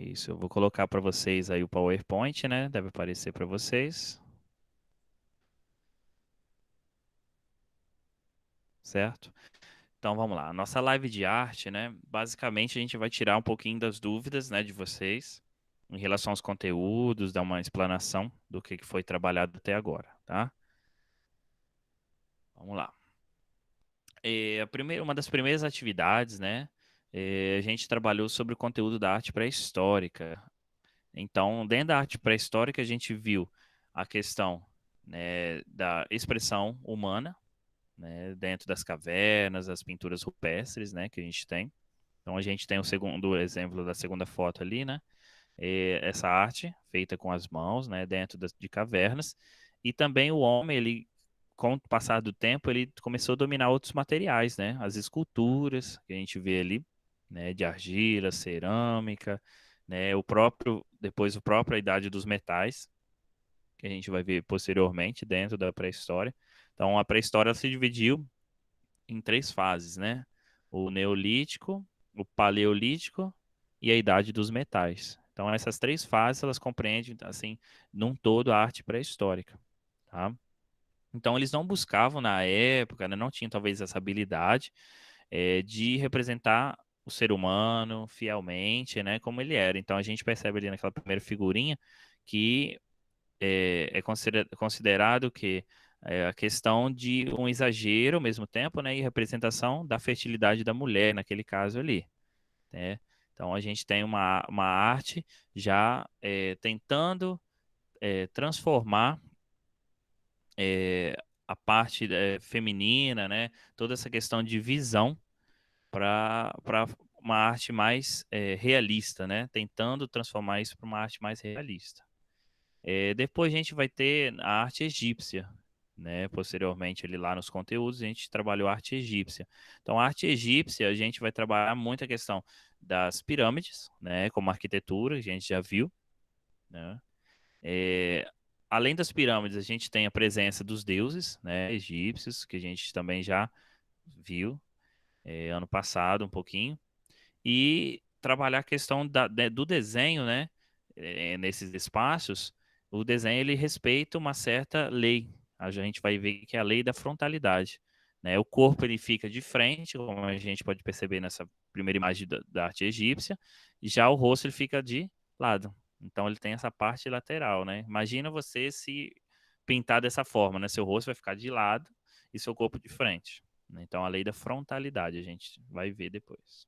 Isso, eu vou colocar para vocês aí o PowerPoint, né? Deve aparecer para vocês, certo? Então vamos lá. A nossa live de arte, né? Basicamente a gente vai tirar um pouquinho das dúvidas, né, de vocês em relação aos conteúdos, dar uma explanação do que foi trabalhado até agora, tá? Vamos lá. Uma das primeiras atividades, né? A gente trabalhou sobre o conteúdo da arte pré-histórica. Então, dentro da arte pré-histórica, a gente viu a questão, né, da expressão humana, né, dentro das cavernas, das pinturas rupestres, né, que a gente tem. Então, a gente tem o segundo exemplo da segunda foto ali, né? Essa arte feita com as mãos, né, dentro de cavernas. E também o homem, ele, com o passar do tempo, ele começou a dominar outros materiais, né? As esculturas que a gente vê ali, né, de argila, cerâmica, né, depois o próprio a idade dos metais, que a gente vai ver posteriormente dentro da pré-história. Então, a pré-história se dividiu em três fases, né? O Neolítico, o Paleolítico e a Idade dos Metais. Então, essas três fases, elas compreendem, assim, num todo a arte pré-histórica, tá? Então, eles não buscavam, na época, né, não tinham talvez essa habilidade de representar o ser humano fielmente, né, como ele era. Então, a gente percebe ali naquela primeira figurinha que considerado que a questão de um exagero ao mesmo tempo, né, e representação da fertilidade da mulher, naquele caso ali, né? Então, a gente tem uma arte já tentando transformar a parte feminina, né, toda essa questão de visão para uma arte mais realista, né, tentando transformar isso para uma arte mais realista. Depois a gente vai ter a arte egípcia, né? Posteriormente, ali lá nos conteúdos, a gente trabalhou a arte egípcia. Então, a arte egípcia, a gente vai trabalhar muito a questão das pirâmides, né? Como arquitetura, a gente já viu, né? É, além das pirâmides, a gente tem a presença dos deuses, né? Egípcios, que a gente também já viu ano passado um pouquinho. E trabalhar a questão do desenho, né? Nesses espaços, o desenho ele respeita uma certa lei. A gente vai ver que é a lei da frontalidade, né? O corpo ele fica de frente, como a gente pode perceber nessa primeira imagem da arte egípcia, e já o rosto ele fica de lado. Então ele tem essa parte lateral, né? Imagina você se pintar dessa forma, né? Seu rosto vai ficar de lado e seu corpo de frente, né? Então a lei da frontalidade a gente vai ver depois.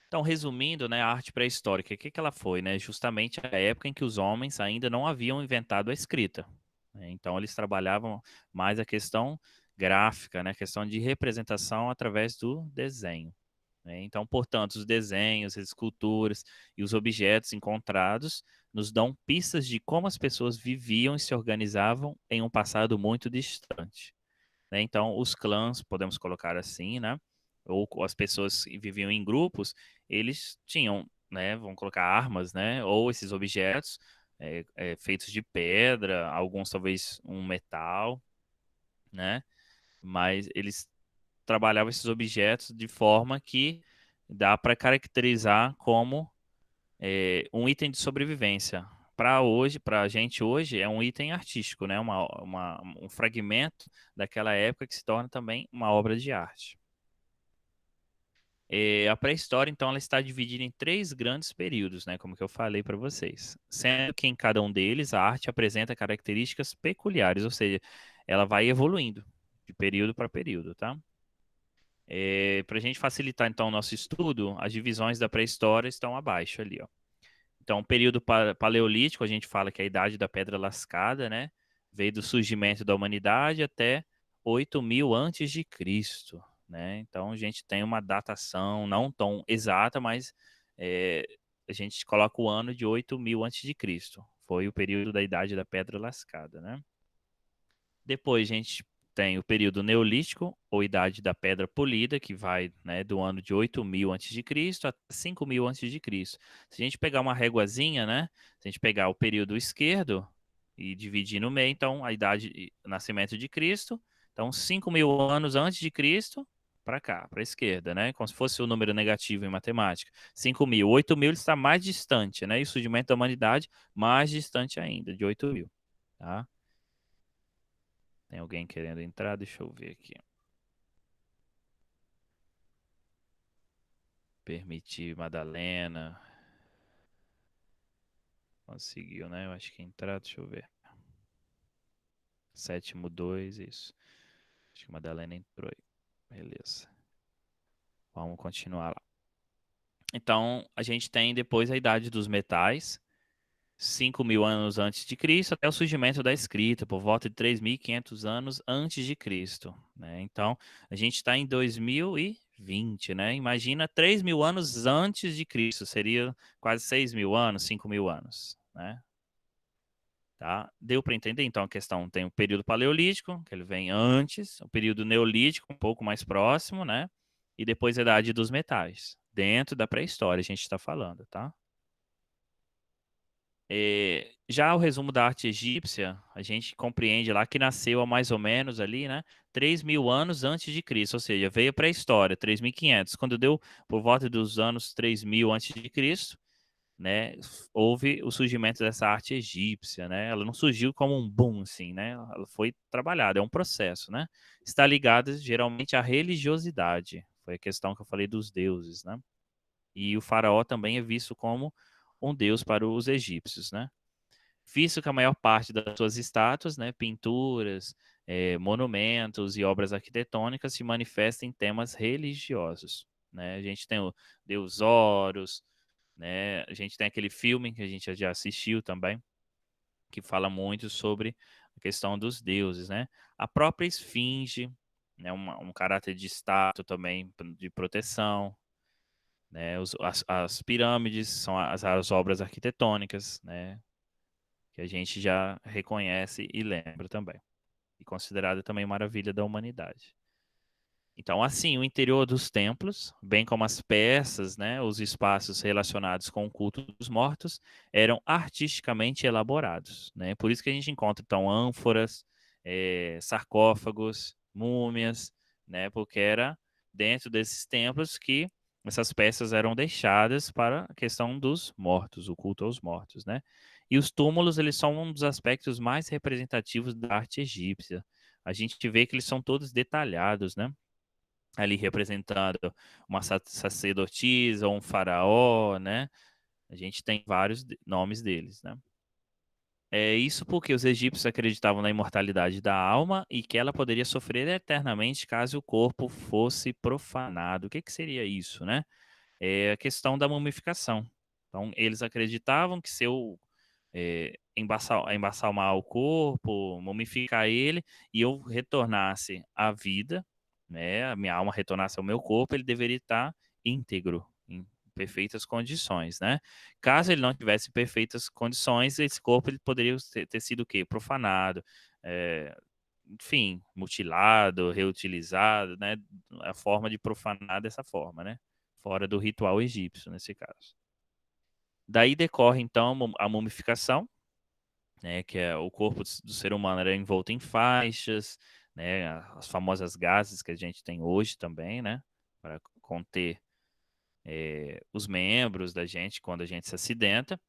Então, resumindo, né, a arte pré-histórica, o que que ela foi, né? Justamente a época em que os homens ainda não haviam inventado a escrita, né? Então, eles trabalhavam mais a questão gráfica, né? A questão de representação através do desenho, né? Então, portanto, os desenhos, as esculturas e os objetos encontrados nos dão pistas de como as pessoas viviam e se organizavam em um passado muito distante, né? Então, os clãs, podemos colocar assim, né? Ou as pessoas que viviam em grupos, eles tinham, né? Vamos colocar armas, né? Ou esses objetos feitos de pedra, alguns talvez um metal, né? Mas eles trabalhavam esses objetos de forma que dá para caracterizar como um item de sobrevivência. Para hoje, para a gente hoje, é um item artístico, né? Um fragmento daquela época que se torna também uma obra de arte. A pré-história, então, ela está dividida em três grandes períodos, né? Como que eu falei para vocês. Sendo que em cada um deles a arte apresenta características peculiares, ou seja, ela vai evoluindo de período para período, tá? Para a gente facilitar, então, o nosso estudo, as divisões da pré-história estão abaixo ali, ó. Então, o período paleolítico, a gente fala que é a idade da pedra lascada, né? Veio do surgimento da humanidade até 8.000 antes de Cristo, né? Então, a gente tem uma datação não tão exata, mas é, a gente coloca o ano de 8.000 antes de Cristo. Foi o período da idade da pedra lascada, né? Depois a gente tem o período neolítico, ou idade da pedra polida, que vai, né, do ano de 8.000 a.C. até 5.000 a.C. Se a gente pegar uma réguazinha, né, se a gente pegar o período esquerdo e dividir no meio, então a idade, o nascimento de Cristo, então 5.000 anos antes de Cristo, para cá, para a esquerda, né? Como se fosse o número negativo em matemática. 5.000. 8.000 ele está mais distante, né? E o surgimento da humanidade mais distante ainda, de 8.000, tá? Tem alguém querendo entrar? Deixa eu ver aqui. Permitir Madalena. Conseguiu, né? Eu acho que entrar, deixa eu ver. Sétimo 2, isso. Acho que Madalena entrou aí. Beleza. Vamos continuar lá. Então, a gente tem depois a idade dos metais, 5.000 anos antes de Cristo, até o surgimento da escrita, por volta de 3.500 anos antes de Cristo, né? Então, a gente está em 2020, né? Imagina 3.000 anos antes de Cristo, seria quase 6.000 anos, 5.000 anos, né? Tá? Deu para entender? Então, a questão tem o período paleolítico, que ele vem antes, o período neolítico, um pouco mais próximo, né? E depois a idade dos metais, dentro da pré-história, a gente está falando, tá? Já o resumo da arte egípcia, a gente compreende lá que nasceu há mais ou menos ali, né? 3.000 anos antes de Cristo, ou seja, veio a pré-história, 3.500. Quando deu por volta dos anos 3.000 antes de Cristo, né? Houve o surgimento dessa arte egípcia, né? Ela não surgiu como um boom, assim, né? Ela foi trabalhada, é um processo, né? Está ligada geralmente à religiosidade. Foi a questão que eu falei dos deuses, né? E o faraó também é visto como um deus para os egípcios, né? Visto que a maior parte das suas estátuas, né, pinturas, monumentos e obras arquitetônicas se manifestam em temas religiosos, né? A gente tem o Deus Horus, né? A gente tem aquele filme que a gente já assistiu também, que fala muito sobre a questão dos deuses, né? A própria esfinge, né, um caráter de estátua também, de proteção, né? As pirâmides são as obras arquitetônicas, né? Que a gente já reconhece e lembra também. E considerada também maravilha da humanidade. Então, assim, o interior dos templos, bem como as peças, né, os espaços relacionados com o culto dos mortos, eram artisticamente elaborados, né? Por isso que a gente encontra, então, ânforas, sarcófagos, múmias, né? Porque era dentro desses templos que essas peças eram deixadas para a questão dos mortos, o culto aos mortos, né? E os túmulos, eles são um dos aspectos mais representativos da arte egípcia. A gente vê que eles são todos detalhados, né? Ali representando uma sacerdotisa ou um faraó, né? A gente tem vários nomes deles, né? É isso porque os egípcios acreditavam na imortalidade da alma e que ela poderia sofrer eternamente caso o corpo fosse profanado. O que que seria isso, né? É a questão da mumificação. Então, eles acreditavam que se eu embalsamar o corpo, mumificar ele, e eu retornasse à vida, né, a minha alma retornasse ao meu corpo, ele deveria estar íntegro, em perfeitas condições, né? Caso ele não tivesse perfeitas condições, esse corpo ele poderia ter sido o quê? Profanado, é, enfim, mutilado, reutilizado, né? A forma de profanar dessa forma, né? Fora do ritual egípcio, nesse caso. Daí decorre, então, a mumificação, né, que é o corpo do ser humano era envolto em faixas, né, as famosas gases que a gente tem hoje também, né, para conter os membros da gente quando a gente se acidenta,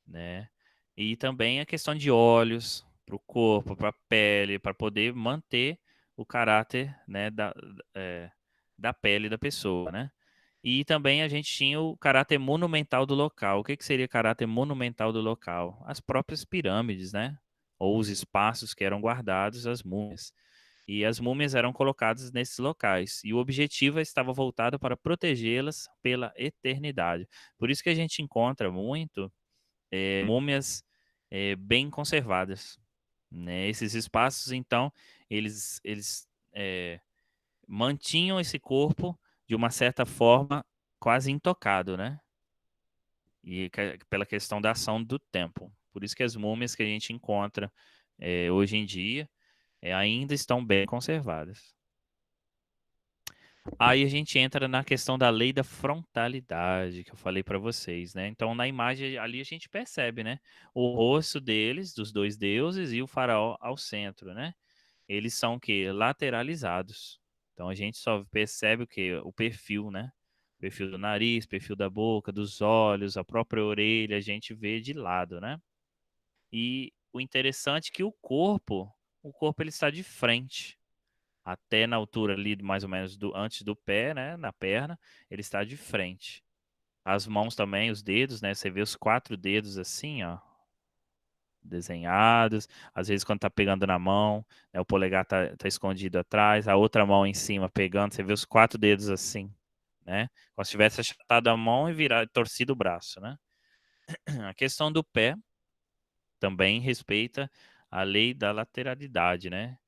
né, e também a questão de óleos para o corpo, para a pele, para poder manter o caráter, né, da pele da pessoa, né. E também a gente tinha o caráter monumental do local. O que que seria caráter monumental do local? As próprias pirâmides, né? Ou os espaços que eram guardados, as múmias. E as múmias eram colocadas nesses locais. E o objetivo estava voltado para protegê-las pela eternidade. Por isso que a gente encontra muito múmias bem conservadas, né? Esses espaços, então, eles mantinham esse corpo de uma certa forma quase intocado, né? E pela questão da ação do tempo. Por isso que as múmias que a gente encontra hoje em dia ainda estão bem conservadas. Aí a gente entra na questão da lei da frontalidade que eu falei para vocês, né? Então na imagem ali a gente percebe, né? O rosto deles, dos dois deuses e o faraó ao centro, né? Eles são o quê? Lateralizados. Então a gente só percebe o que? O perfil, né? Perfil do nariz, perfil da boca, dos olhos, a própria orelha, a gente vê de lado, né? E o interessante é que o corpo ele está de frente, até na altura ali mais ou menos antes do pé, né, na perna, ele está de frente. As mãos também, os dedos, né, você vê os 4 dedos assim, ó, desenhados. Às vezes quando tá pegando na mão, né, o polegar tá escondido atrás, a outra mão em cima pegando, você vê os 4 dedos assim, né? Como se tivesse achatado a mão e torcido o braço, né? A questão do pé também respeita a lei da lateralidade, né?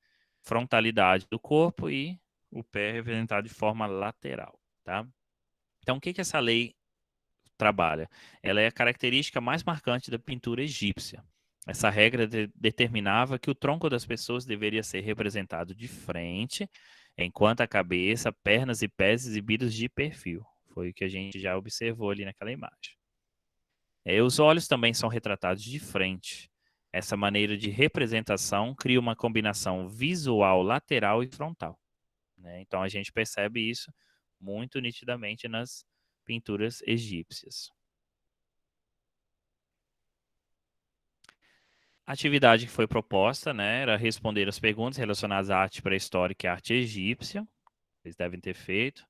Frontalidade do corpo e o pé representado de forma lateral, tá? Então, o que que essa lei trabalha? Ela é a característica mais marcante da pintura egípcia. Essa regra determinava que o tronco das pessoas deveria ser representado de frente, enquanto a cabeça, pernas e pés exibidos de perfil. Foi o que a gente já observou ali naquela imagem. Os olhos também são retratados de frente. Essa maneira de representação cria uma combinação visual lateral e frontal, né? Então a gente percebe isso muito nitidamente nas pinturas egípcias. A atividade que foi proposta, né, era responder as perguntas relacionadas à arte pré-histórica e à arte egípcia, eles devem ter feito,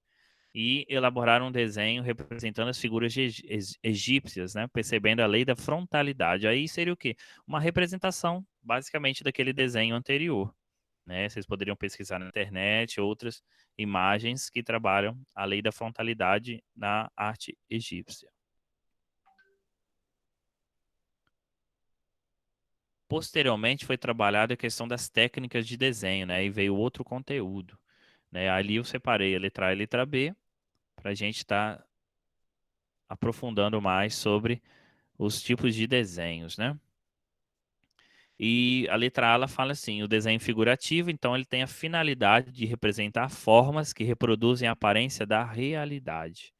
e elaborar um desenho representando as figuras egípcias, né, percebendo a lei da frontalidade. Aí seria o quê? Uma representação, basicamente, daquele desenho anterior, né? Vocês poderiam pesquisar na internet outras imagens que trabalham a lei da frontalidade na arte egípcia. Posteriormente foi trabalhada a questão das técnicas de desenho, né? E veio outro conteúdo, né? Ali eu separei a letra A e a letra B para a gente estar aprofundando mais sobre os tipos de desenhos, né? E a letra A ela fala assim: o desenho figurativo, então ele tem a finalidade de representar formas que reproduzem a aparência da realidade,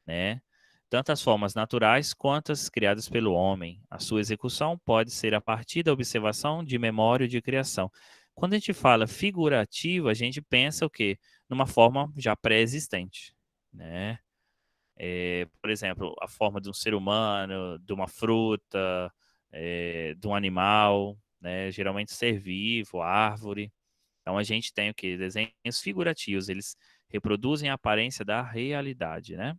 né? Tanto as formas naturais quanto as criadas pelo homem. A sua execução pode ser a partir da observação de memória ou de criação. Quando a gente fala figurativo, a gente pensa o quê? Numa forma já pré-existente, né? Por exemplo, a forma de um ser humano, de uma fruta, de um animal, né? Geralmente ser vivo, árvore. Então a gente tem o quê? Desenhos figurativos, eles reproduzem a aparência da realidade, né?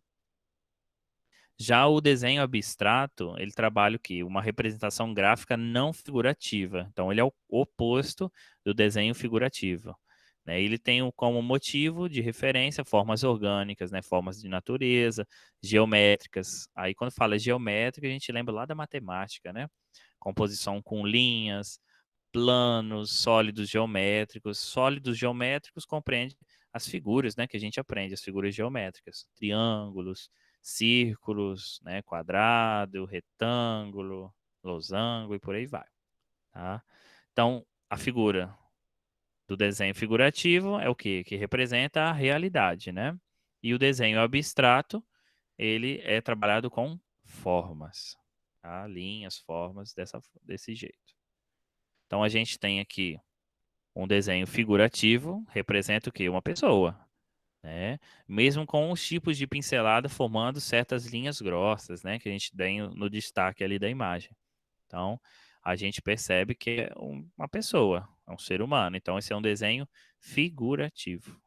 Já o desenho abstrato, ele trabalha o quê? Uma representação gráfica não figurativa. Então, ele é o oposto do desenho figurativo, né? Ele tem como motivo de referência formas orgânicas, né? Formas de natureza, geométricas. Aí, quando fala geométrica, a gente lembra lá da matemática, né? Composição com linhas, planos, sólidos geométricos. Sólidos geométricos compreende as figuras, né, que a gente aprende, as figuras geométricas, triângulos, círculos, né, quadrado, retângulo, losango e por aí vai, tá? Então, a figura do desenho figurativo é o quê? Que representa a realidade, né? E o desenho abstrato, ele é trabalhado com formas, tá? Linhas, formas desse jeito. Então a gente tem aqui um desenho figurativo, representa o quê? Uma pessoa, né? Mesmo com os tipos de pincelada formando certas linhas grossas, né? Que a gente tem no destaque ali da imagem. Então, a gente percebe que é uma pessoa, é um ser humano. Então, esse é um desenho figurativo.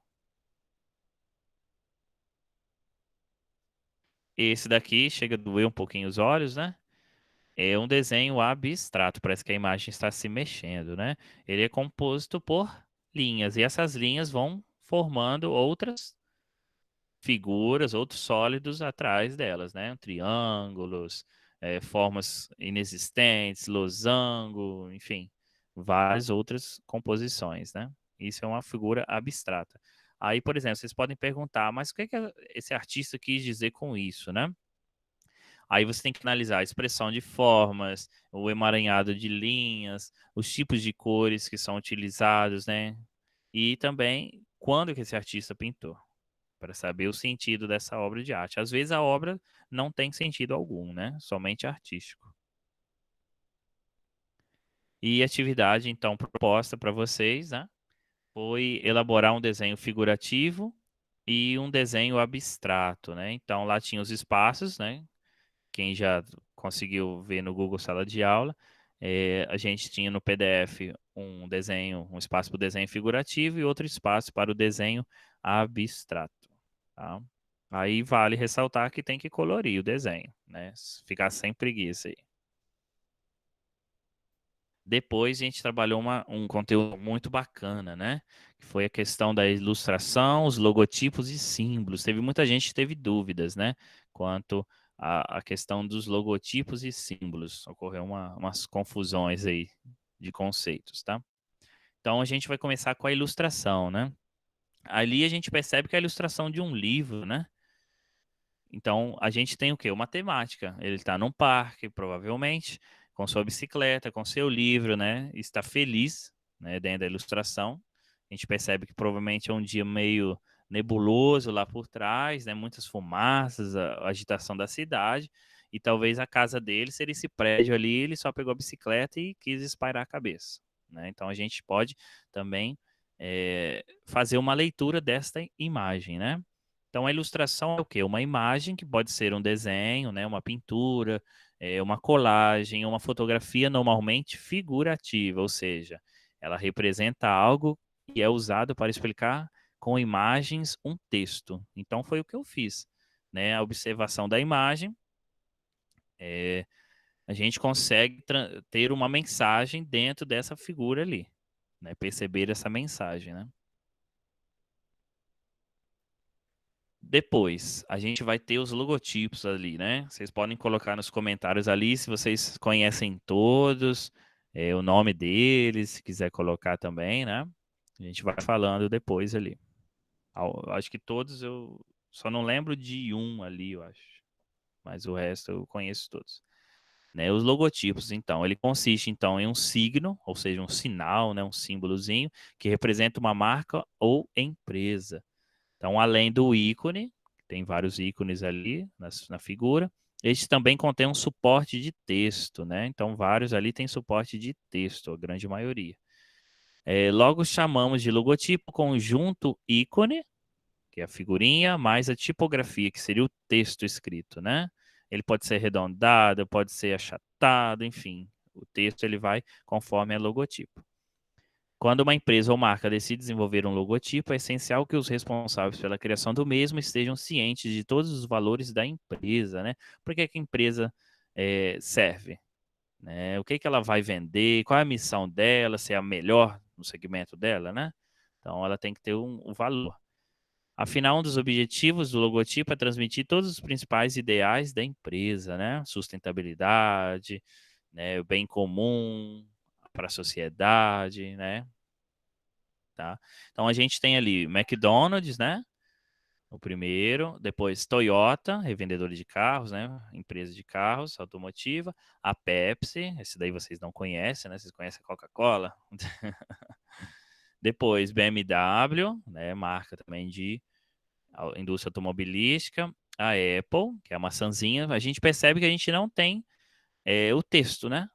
Esse daqui chega a doer um pouquinho os olhos, né? É um desenho abstrato, parece que a imagem está se mexendo, né? Ele é composto por linhas, e essas linhas vão formando outras figuras, outros sólidos atrás delas, né? Triângulos, formas inexistentes, losango, enfim, várias outras composições, né? Isso é uma figura abstrata. Aí, por exemplo, vocês podem perguntar, mas o que é que esse artista quis dizer com isso, né? Aí você tem que analisar a expressão de formas, o emaranhado de linhas, os tipos de cores que são utilizados, né? E também quando que esse artista pintou, para saber o sentido dessa obra de arte. Às vezes a obra não tem sentido algum, né? Somente artístico. E atividade, então, proposta para vocês, né? foi elaborar um desenho figurativo e um desenho abstrato, né? Então lá tinha os espaços, né? Quem já conseguiu ver no Google Sala de Aula, a gente tinha no PDF um desenho, um espaço para o desenho figurativo e outro espaço para o desenho abstrato, tá? Aí vale ressaltar que tem que colorir o desenho, né? Ficar sem preguiça aí. Depois a gente trabalhou um conteúdo muito bacana, né? Que foi a questão da ilustração, os logotipos e símbolos. Teve muita gente que teve dúvidas, né? Quanto à questão dos logotipos e símbolos. Ocorreu umas confusões aí de conceitos, tá? Então a gente vai começar com a ilustração, né? Ali a gente percebe que é a ilustração de um livro, né? Então, a gente tem o quê? Uma temática. Ele está num parque, provavelmente, com sua bicicleta, com seu livro, né? Está feliz, né? Dentro da ilustração. A gente percebe que provavelmente é um dia meio nebuloso lá por trás, né? Muitas fumaças, a agitação da cidade. E talvez a casa dele seria esse prédio ali, ele só pegou a bicicleta e quis espairar a cabeça, né? Então, a gente pode também fazer uma leitura desta imagem, né? Então, a ilustração é o quê? Uma imagem que pode ser um desenho, né, uma pintura, uma colagem, uma fotografia normalmente figurativa, ou seja, ela representa algo que é usado para explicar com imagens um texto. Então, foi o que eu fiz, né? A observação da imagem, eh, a gente consegue ter uma mensagem dentro dessa figura ali, né? Perceber essa mensagem, né? Depois, a gente vai ter os logotipos ali, né? Vocês podem colocar nos comentários ali se vocês conhecem todos, o nome deles, se quiser colocar também, né? A gente vai falando depois ali. Acho que todos eu só não lembro de um ali, eu acho. Mas o resto eu conheço todos. Né? Os logotipos, então, ele consiste então em um signo, ou seja, um sinal, né? Um símbolozinho que representa uma marca ou empresa. Então, além do ícone, tem vários ícones ali na figura, este também contém um suporte de texto, né? Então, vários ali têm suporte de texto, a grande maioria. Logo chamamos de logotipo conjunto ícone, que é a figurinha, mais a tipografia, que seria o texto escrito, né? Ele pode ser arredondado, pode ser achatado, enfim. O texto ele vai conforme a logotipo. Quando uma empresa ou marca decide desenvolver um logotipo, é essencial que os responsáveis pela criação do mesmo estejam cientes de todos os valores da empresa, né? Por que que a empresa serve? Né? O que que ela vai vender? Qual é a missão dela? Se é a melhor no segmento dela, né? Então, ela tem que ter um valor. Afinal, um dos objetivos do logotipo é transmitir todos os principais ideais da empresa, né? Sustentabilidade, né? O bem comum para a sociedade, né? Tá? Então a gente tem ali McDonald's, né? O primeiro, depois Toyota, revendedor de carros, né? Empresa de carros automotiva, a Pepsi, esse daí vocês não conhecem, né? Vocês conhecem a Coca-Cola. Depois BMW, né? Marca também de indústria automobilística, a Apple, que é a maçãzinha. A gente percebe que a gente não tem o texto, né?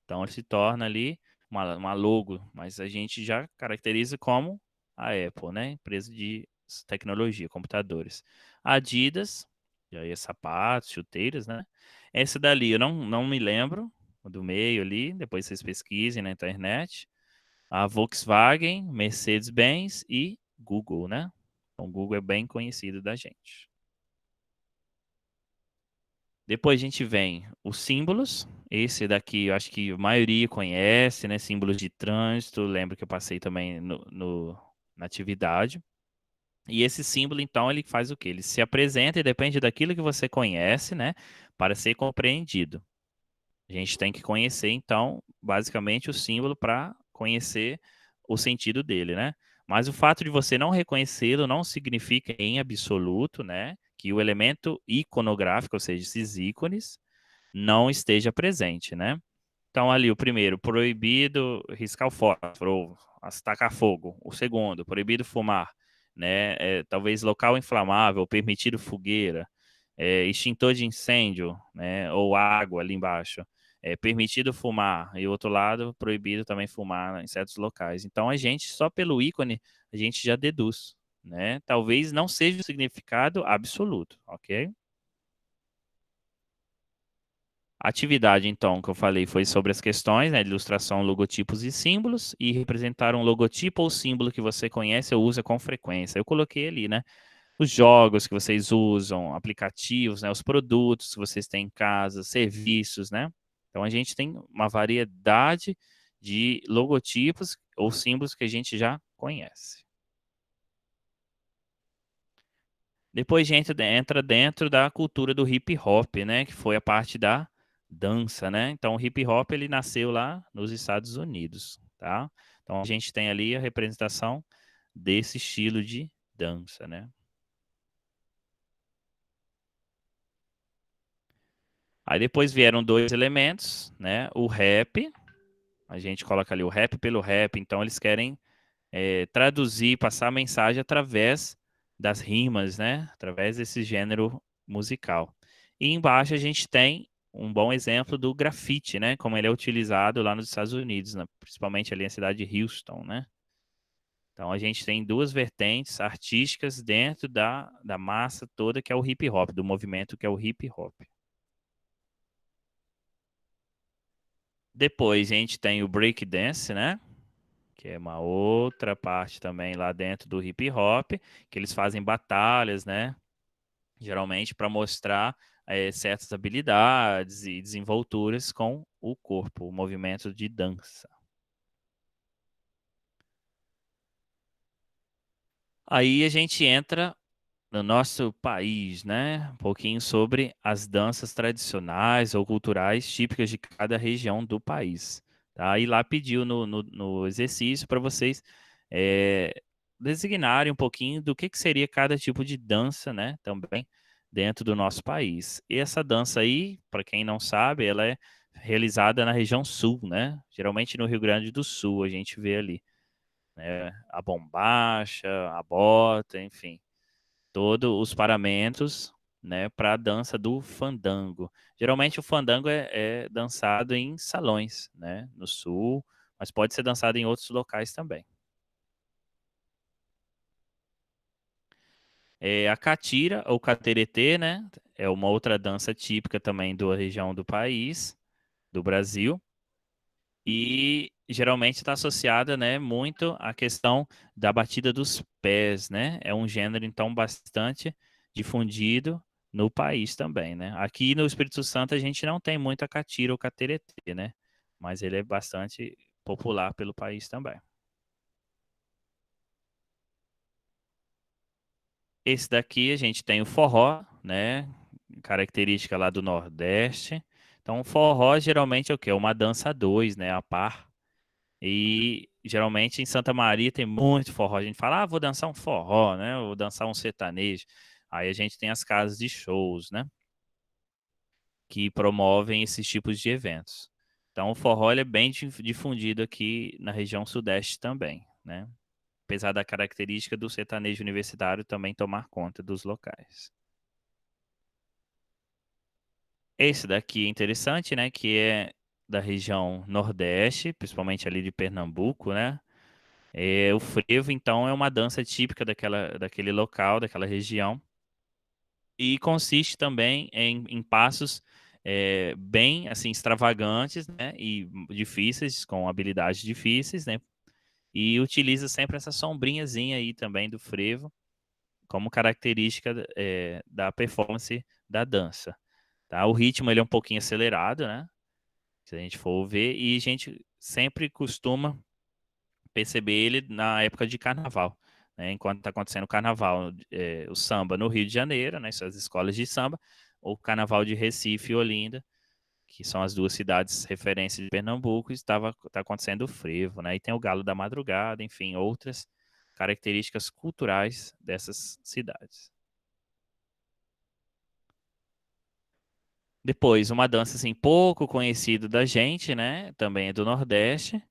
Então ele se torna ali uma logo, mas a gente já caracteriza como a Apple, né? Empresa de tecnologia, computadores. A Adidas, e aí é sapatos, chuteiras, né? Essa dali eu não me lembro, do meio ali, depois vocês pesquisem na internet. A Volkswagen, Mercedes-Benz e Google, né? Então, o Google é bem conhecido da gente. Depois a gente vem os símbolos. Esse daqui eu acho que a maioria conhece, né? Símbolos de trânsito. Lembro que eu passei também na atividade. E esse símbolo, então, ele faz o quê? Ele se apresenta e depende daquilo que você conhece, né? Para ser compreendido. A gente tem que conhecer, então, basicamente o símbolo para conhecer o sentido dele, né? Mas o fato de você não reconhecê-lo não significa em absoluto, né, que o elemento iconográfico, ou seja, esses ícones, não esteja presente, né? Então, ali, o primeiro, proibido riscar o fósforo, ou tacar fogo. O segundo, proibido fumar, né? Talvez local inflamável, permitido fogueira, extintor de incêndio, né? Ou água ali embaixo. é permitido fumar e o outro lado proibido também fumar em certos locais. Então a gente, só pelo ícone, a gente já deduz, né? Talvez não seja o significado absoluto, ok? A atividade, então, que eu falei foi sobre as questões, né, de ilustração, logotipos e símbolos, e representar um logotipo ou símbolo que você conhece ou usa com frequência. Eu coloquei ali, né, os jogos que vocês usam, aplicativos, né, os produtos que vocês têm em casa, serviços, né? Então a gente tem uma variedade de logotipos ou símbolos que a gente já conhece. Depois a gente entra dentro da cultura do hip hop, né, que foi a parte da dança, né? Então o hip hop ele nasceu lá nos Estados Unidos, tá? Então a gente tem ali a representação desse estilo de dança, né? Aí depois vieram dois elementos, né? O rap, a gente coloca ali o rap pelo rap, então eles querem traduzir, passar a mensagem através das rimas, né? Através desse gênero musical. E embaixo a gente tem um bom exemplo do grafite, né? Como ele é utilizado lá nos Estados Unidos, né? Principalmente ali na cidade de Houston, né? Então a gente tem duas vertentes artísticas dentro da massa toda que é o hip hop, do movimento que é o hip hop. Depois a gente tem o break dance, né? Que é uma outra parte também lá dentro do hip hop, que eles fazem batalhas, né? Geralmente para mostrar certas habilidades e desenvolturas com o corpo, o movimento de dança. Aí a gente entra no nosso país, né? Um pouquinho sobre as danças tradicionais ou culturais típicas de cada região do país. Tá? E lá pediu no exercício para vocês é, designarem um pouquinho do que seria cada tipo de dança, né? Também dentro do nosso país. E essa dança aí, para quem não sabe, ela é realizada na região sul, né? Geralmente no Rio Grande do Sul a gente vê ali, né? A bombacha, a bota, enfim todos os paramentos, né, para a dança do fandango. Geralmente o fandango é dançado em salões, né, no sul, mas pode ser dançado em outros locais também. A catira ou cateretê, né, é uma outra dança típica também da região do país, do Brasil. E geralmente está associada, né, muito à questão da batida dos pés, né? É um gênero então bastante difundido no país também, né? Aqui no Espírito Santo a gente não tem muito a catira ou cateretê, né? Mas ele é bastante popular pelo país também. Esse daqui a gente tem o forró, né? Característica lá do Nordeste. Então, o forró geralmente é o quê? É uma dança a dois, né? A par. E geralmente em Santa Maria tem muito forró. A gente fala, vou dançar um forró, né? Vou dançar um sertanejo. Aí a gente tem as casas de shows, né? Que promovem esses tipos de eventos. Então o forró ele é bem difundido aqui na região sudeste também, né? Apesar da característica do sertanejo universitário também tomar conta dos locais. Esse daqui é interessante, né? Que é da região nordeste, principalmente ali de Pernambuco, né? O frevo, então, é uma dança típica daquele local, daquela região, e consiste também em passos bem, assim, extravagantes, né, e difíceis, com habilidades difíceis, né, e utiliza sempre essa sombrinhazinha aí também do frevo, como característica da performance da dança, tá? O ritmo, ele é um pouquinho acelerado, né, se a gente for ver, e a gente sempre costuma perceber ele na época de carnaval, né? Enquanto está acontecendo o carnaval, o samba no Rio de Janeiro, né? Essas escolas de samba, ou o carnaval de Recife e Olinda, que são as duas cidades referência de Pernambuco, tá acontecendo o frevo, né? E tem o galo da madrugada, enfim, outras características culturais dessas cidades. Depois, uma dança assim pouco conhecida da gente, né? Também é do Nordeste.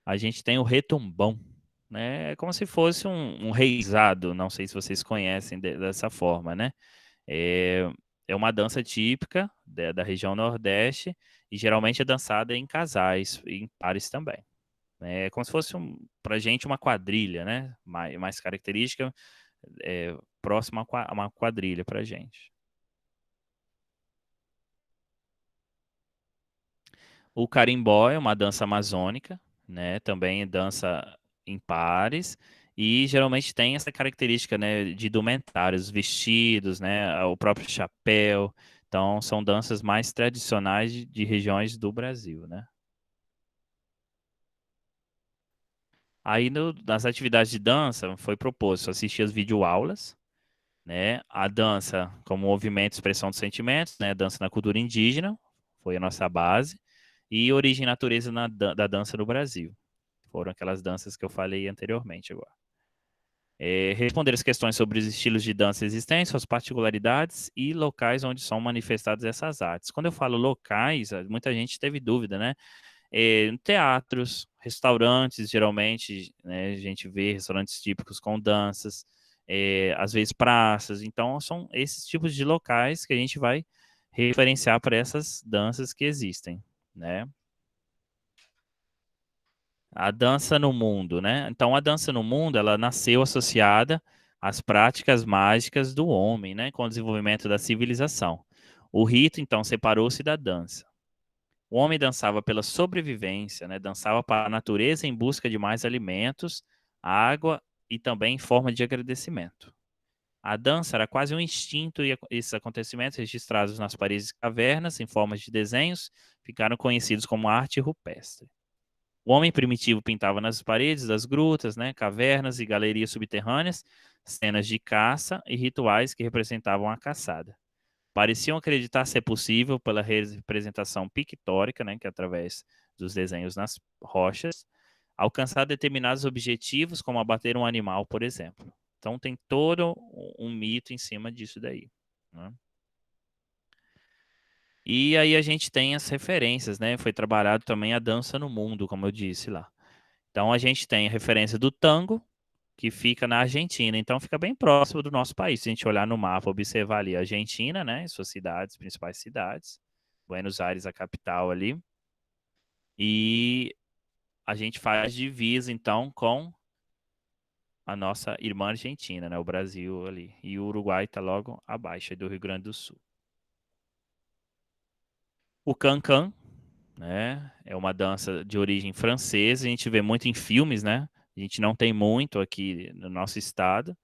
A gente tem o retumbão, né? É como se fosse um reizado, não sei se vocês conhecem dessa forma, né? É, é uma dança típica da região Nordeste, e geralmente é dançada em casais, e em pares também. É como se fosse, pra gente, uma quadrilha, né? Mais característica, próxima a uma quadrilha pra gente. O carimbó é uma dança amazônica, né? Também dança em pares e geralmente tem essa característica, né, de indumentários, vestidos, né, o próprio chapéu. Então, são danças mais tradicionais de regiões do Brasil, né? Aí, nas atividades de dança, foi proposto assistir as videoaulas, né? A dança como movimento e expressão dos sentimentos, né? Dança na cultura indígena, foi a nossa base. E origem e natureza da dança no Brasil. Foram aquelas danças que eu falei anteriormente agora. Responder as questões sobre os estilos de dança existentes, suas particularidades e locais onde são manifestadas essas artes. Quando eu falo locais, muita gente teve dúvida, né? Teatros, restaurantes, geralmente, né, a gente vê restaurantes típicos com danças, às vezes praças. Então, são esses tipos de locais que a gente vai referenciar para essas danças que existem, né? A dança no mundo, né? Então, a dança no mundo, ela nasceu associada às práticas mágicas do homem, né? Com o desenvolvimento da civilização. O rito, então, separou-se da dança. O homem dançava pela sobrevivência, né? Dançava para a natureza em busca de mais alimentos, água e também em forma de agradecimento. A dança era quase um instinto e esses acontecimentos registrados nas paredes de cavernas em formas de desenhos ficaram conhecidos como arte rupestre. O homem primitivo pintava nas paredes das grutas, né, cavernas e galerias subterrâneas cenas de caça e rituais que representavam a caçada. Pareciam acreditar ser possível pela representação pictórica, né, que é através dos desenhos nas rochas, alcançar determinados objetivos, como abater um animal, por exemplo. Então tem todo um mito em cima disso daí, né? E aí a gente tem as referências, né? Foi trabalhado também a dança no mundo, como eu disse lá. Então a gente tem a referência do tango, que fica na Argentina. Então fica bem próximo do nosso país. Se a gente olhar no mapa, observar ali a Argentina, né? Suas cidades, principais cidades. Buenos Aires, a capital ali. E a gente faz divisa, então, com a nossa irmã Argentina, né? O Brasil ali. E o Uruguai está logo abaixo do Rio Grande do Sul. O cancan, né? É uma dança de origem francesa. A gente vê muito em filmes, né? A gente não tem muito aqui no nosso estado.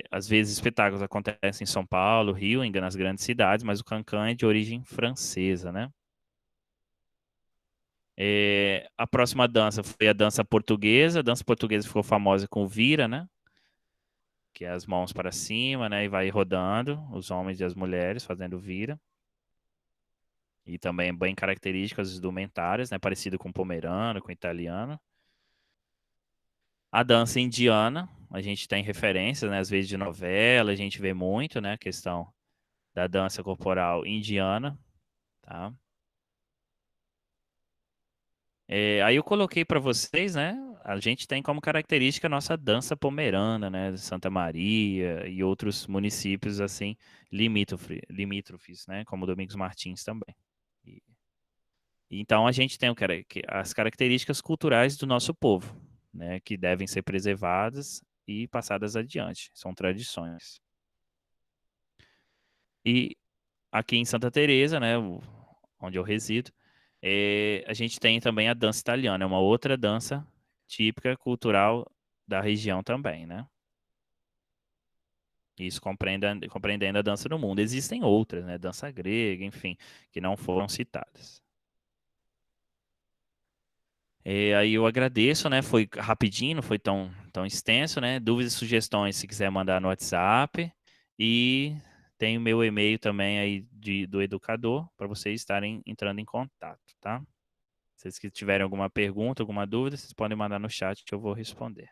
Às vezes espetáculos acontecem em São Paulo, Rio, nas grandes cidades, mas o cancan é de origem francesa, né? A próxima dança foi a dança portuguesa. A dança portuguesa ficou famosa com o vira, né? Que é as mãos para cima, né? E vai rodando, os homens e as mulheres fazendo vira. E também é bem característico as indumentárias, né? Parecido com o pomerano, com o italiano. A dança indiana, a gente tem referências, né? Às vezes de novela, a gente vê muito, né? A questão da dança corporal indiana, tá? Aí eu coloquei para vocês, né? A gente tem como característica a nossa dança pomerana, né? De Santa Maria e outros municípios assim limítrofes, né? Como Domingos Martins também. E- então a gente tem as características culturais do nosso povo, né? Que devem ser preservadas e passadas adiante. São tradições. E aqui em Santa Teresa, né? Onde eu resido, a gente tem também a dança italiana, é uma outra dança típica cultural da região também, né? Isso compreendendo a dança no mundo. Existem outras, né? Dança grega, enfim, que não foram citadas. Aí eu agradeço, né? Foi rapidinho, não foi tão extenso, né? Dúvidas e sugestões, se quiser mandar no WhatsApp. E tem o meu e-mail também aí do educador, para vocês estarem entrando em contato, tá? Se vocês tiverem alguma pergunta, alguma dúvida, vocês podem mandar no chat que eu vou responder.